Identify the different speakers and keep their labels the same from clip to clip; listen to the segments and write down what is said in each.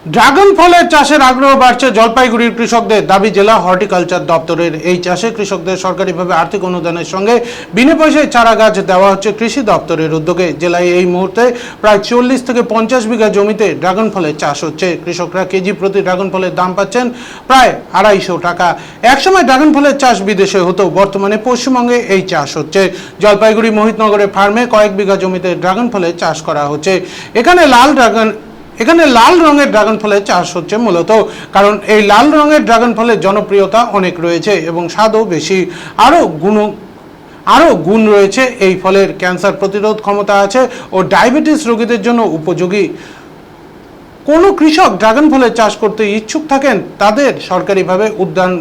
Speaker 1: Dragon ফলের চাষের আগ্রহ বাড়ছে জলপাইগুড়ির কৃষকদের, দাবি জেলা হর্টিকালচার দপ্তরের। এই চাষে কৃষকদের সরকারিভাবে আর্থিক অনুদানের সঙ্গে বিনা পয়সায় চারা গাছ দেওয়া হচ্ছে কৃষি দপ্তরের উদ্যোগে। জেলায় এই মুহূর্তে প্রায় 40 থেকে 50 বিঘা জমিতে ড্রাগন ফলের চাষ হচ্ছে। কৃষকরা কেজি প্রতি ড্রাগন ফলের দাম পাচ্ছেন প্রায় 250 টাকা। একসময় ড্রাগন ফলের চাষ বিদেশে হতো, বর্তমানে পশ্চিমবঙ্গে এই চাষ হচ্ছে। জলপাইগুড়ি মোহিতনগরের ফার্মে কয়েক বিঘা জমিতে ড্রাগন ফলের চাষ করা হচ্ছে। এখানে লাল রঙের ড্রাগন ফলের চাষ হচ্ছে মূলত কারণ এই লাল রঙের ড্রাগন ফলের জনপ্রিয়তা অনেক রয়েছে এবং স্বাদও বেশি। আরও গুণ রয়েছে এই ফলের। ক্যান্সার প্রতিরোধ ক্ষমতা আছে ও ডায়াবেটিস রোগীদের জন্য উপযোগী। কোনো কৃষক ড্রাগন ফলের চাষ করতে ইচ্ছুক থাকেন তাদের সরকারিভাবে উদ্যান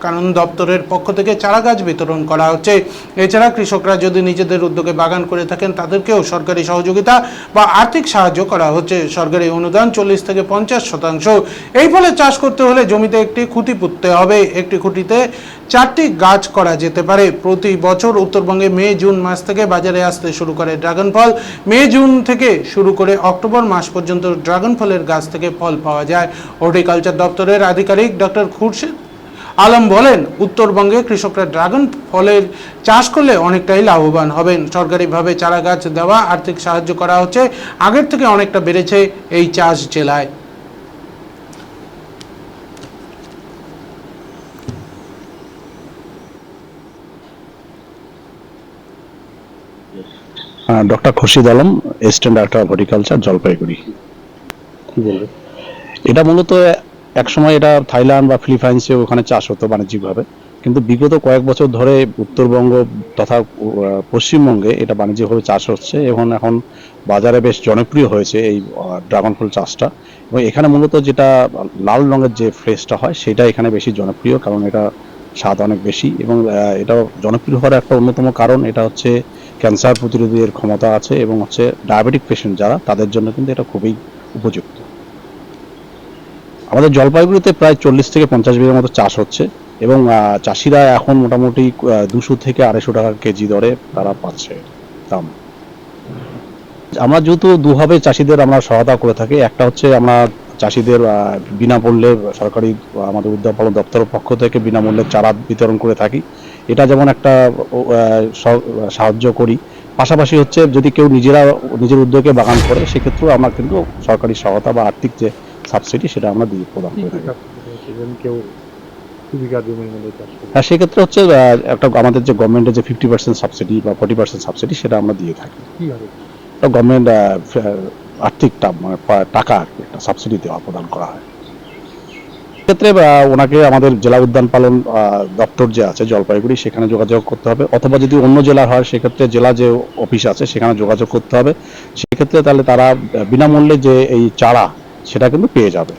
Speaker 1: কানন দপ্তরের পক্ষ থেকে চারা গাছ বিতরণ করা হচ্ছে। এছাড়া কৃষকরা যদি নিজেদের উদ্যোগে বাগান করে থাকেন তাদেরকেও সরকারি সহযোগিতা বা আর্থিক সাহায্য করা হচ্ছে। সরকারি অনুদান 40 থেকে 50%। এই ফলে চাষ করতে হলে জমিতে একটি খুঁটি পুঁততে হবে। একটি খুঁটিতে 4টি গাছ করা যেতে পারে। প্রতি বছর উত্তরবঙ্গে মে জুন মাস থেকে বাজারে আসতে শুরু করে ড্রাগন ফল। মে জুন থেকে শুরু করে অক্টোবর মাস পর্যন্ত ড্রাগন ফলের গাছ থেকে ফল পাওয়া যায়। হর্টিকালচার দপ্তরের আধিকারিক ডক্টর খুরশেদ আলম বলেন, উত্তরবঙ্গে কৃষকরা ড্রাগন ফলের চাষ করলে অনেকটাই লাভবান হবেন। সরকারিভাবে চারা গাছ দেওয়া, আর্থিক সাহায্য করা হচ্ছে। আগের থেকে অনেকটা বেড়েছে এই চাষ জেলায়।
Speaker 2: Doctor Khurshid Alam, assistant director of horticulture, Jalpaiguri. কি বলবে? এটা মূলত একসময় এটা থাইল্যান্ড বা ফিলিপাইন্সে ওখানে চাষ হতো বাণিজ্যিকভাবে, কিন্তু বিগত কয়েক বছর ধরে উত্তরবঙ্গ তথা পশ্চিমবঙ্গে এটা বাণিজ্যিকভাবে চাষ হচ্ছে এবং এখন বাজারে বেশ জনপ্রিয় হয়েছে এই ড্রাগন ফল চাষটা। এবং এখানে মূলত যেটা লাল রঙের যে ফ্লেসটা হয় সেটা এখানে বেশি জনপ্রিয়, কারণ এটা স্বাদ অনেক বেশি এবং এটা জনপ্রিয় হওয়ার একটা অন্যতম কারণ এটা হচ্ছে ক্যান্সার প্রতিরোধের ক্ষমতা আছে এবং হচ্ছে ডায়াবেটিক পেশেন্ট যারা, তাদের জন্য কিন্তু এটা খুবই উপযুক্ত। আমাদের জলপাইগুড়িতে প্রায় 40 থেকে 50 বিঘার মতো চাষ হচ্ছে এবং চাষিরা এখন মোটামুটি 200 থেকে 250 টাকা কেজি দরে তারা পাচ্ছে দাম। আমরা যেহেতু দুভাবে চাষিদের আমরা সহায়তা করে থাকি, একটা হচ্ছে আমরা চাষিদের বিনামূল্যে সরকারি আমাদের উদ্যান পালন দপ্তরের পক্ষ থেকে বিনামূল্যে চারা বিতরণ করে থাকি। এটা যেমন একটা সাহায্য করি, পাশাপাশি হচ্ছে যদি কেউ নিজের উদ্যোগে বাগান করে সেক্ষেত্রেও আমরা কিন্তু সরকারি সহায়তা বা আর্থিক যে সাবসিডি সেটা আমরা দিয়ে প্রদান করে থাকি। হ্যাঁ, সেক্ষেত্রে হচ্ছে একটা আমাদের যে গভর্নমেন্টের যে 50% সাবসিডি বা 40% সাবসিডি সেটা আমরা দিয়ে থাকি। গভর্নমেন্ট আর্থিক টাকা একটা সাবসিডি দেওয়া প্রদান করা হয়। ক্ষেত্রে ওনাকে আমাদের জেলা উদ্যান পালন দপ্তর যে আছে জলপাইগুড়ি সেখানে যোগাযোগ করতে হবে, অথবা যদি অন্য জেলার হয় সেক্ষেত্রে জেলা যে অফিস আছে সেখানে যোগাযোগ করতে হবে। সেক্ষেত্রে তাহলে তারা বিনামূল্যে যে এই চারা সেটা কিন্তু পেয়ে যাবে।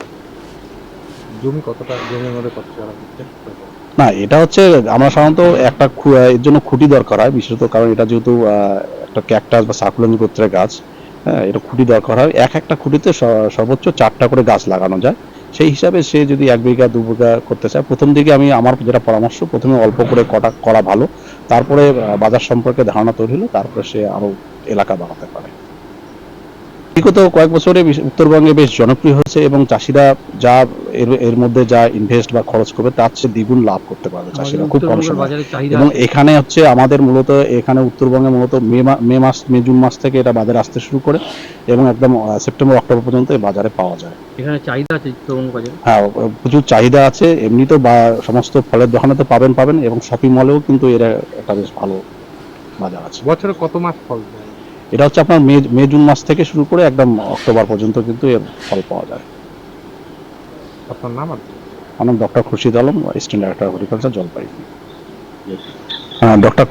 Speaker 3: জমি কতটা, জমির মধ্যে কত চারা দিচ্ছে?
Speaker 2: না, এটা হচ্ছে আমরা সাধারণত একটা এর জন্য খুঁটি দরকার হয় বিশেষত, কারণ এটা যেহেতু একটা ক্যাকটাস বা সাকুলেন্ট গোত্রের গাছ, হ্যাঁ, এটা খুঁটি দরকার হয়। একটা খুঁটিতে সর্বোচ্চ 4টা করে গাছ লাগানো যায়। সেই হিসাবে সে যদি 1 বিঘা 2 বিঘা করতে চায়, প্রথম দিকে আমার যেটা পরামর্শ, প্রথমে অল্প করে করা ভালো, তারপরে বাজার সম্পর্কে ধারণা তৈরি হলে তারপরে সে আরো এলাকা বাড়াতে পারে। বিগত কয়েক বছরে উত্তরবঙ্গে বেশ জনপ্রিয় হয়েছে এবং চাষিরা যা এর মধ্যে যা ইনভেস্ট বা খরচ করবে তার চেয়ে দ্বিগুণ লাভ করতে পারবে চাষিরা খুব কম সময়ে। এবং এখানে হচ্ছে আমাদের মূলত এখানে উত্তরবঙ্গে মূলত মে জুন মাস থেকে এটা বাজারে আসতে শুরু করে এবং একদম সেপ্টেম্বর অক্টোবর পর্যন্ত বাজারে পাওয়া যায়।
Speaker 3: এখানে চাহিদা আছে উত্তরবঙ্গ বাজারে?
Speaker 2: হ্যাঁ, প্রচুর চাহিদা আছে। এমনি তো সমস্ত ফলের দোকানে তো পাবেন এবং শপিং মলেও কিন্তু এর একটা বেশ ভালো বাজার আছে।
Speaker 3: বছরে কত মাস ফল দেয়?
Speaker 2: এটা হচ্ছে আপনার মে জুন মাস থেকে শুরু করে একদম অক্টোবর পর্যন্ত কিন্তু এর ফল পাওয়া যায়।
Speaker 3: আপনার নাম?
Speaker 2: আমার নাম doctor Khurshid Alam, assistant director horticulture, Jalpaiguri. হ্যাঁ, ডক্টর